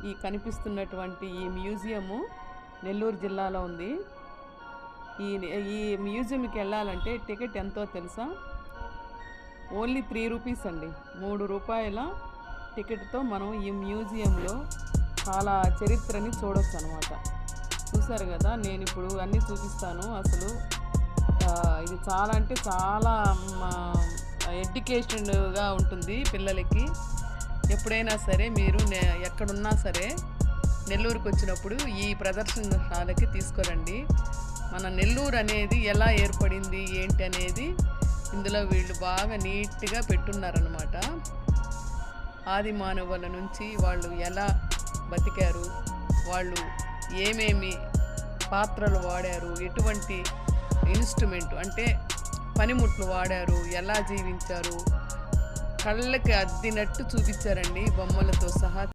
ఈ కనిపిస్తున్నటువంటి ఈ మ్యూజియము నెల్లూరు జిల్లాలో ఉంది. ఈ ఈ మ్యూజియంకి వెళ్ళాలంటే టికెట్ ఎంతో తెలుసా? ఓన్లీ 3 రూపీస్ అండి. 3 రూపాయల టికెట్తో మనం ఈ మ్యూజియంలో చాలా చరిత్రని చూడొచ్చు అనమాట. చూసారు కదా, నేను ఇప్పుడు అన్నీ చూపిస్తాను. అసలు ఇది చాలా అంటే చాలా ఎడ్యుకేషన్గా ఉంటుంది పిల్లలకి. ఎప్పుడైనా సరే మీరు ఎక్కడున్నా సరే నెల్లూరుకి వచ్చినప్పుడు ఈ ప్రదర్శనశాలకి తీసుకురండి. మన నెల్లూరు అనేది ఎలా ఏర్పడింది ఏంటి అనేది ఇందులో వీళ్ళు బాగా నీట్గా పెట్టున్నారనమాట. ఆది మానవుల నుంచి వాళ్ళు ఎలా బతికారు, వాళ్ళు ఏమేమి పాత్రలు వాడారు, ఎటువంటి ఇన్స్ట్రుమెంట్ అంటే పనిముట్లు వాడారు, ఎలా జీవించారు, కళ్ళకి అద్దినట్టు చూపించారండి బొమ్మలతో సహా.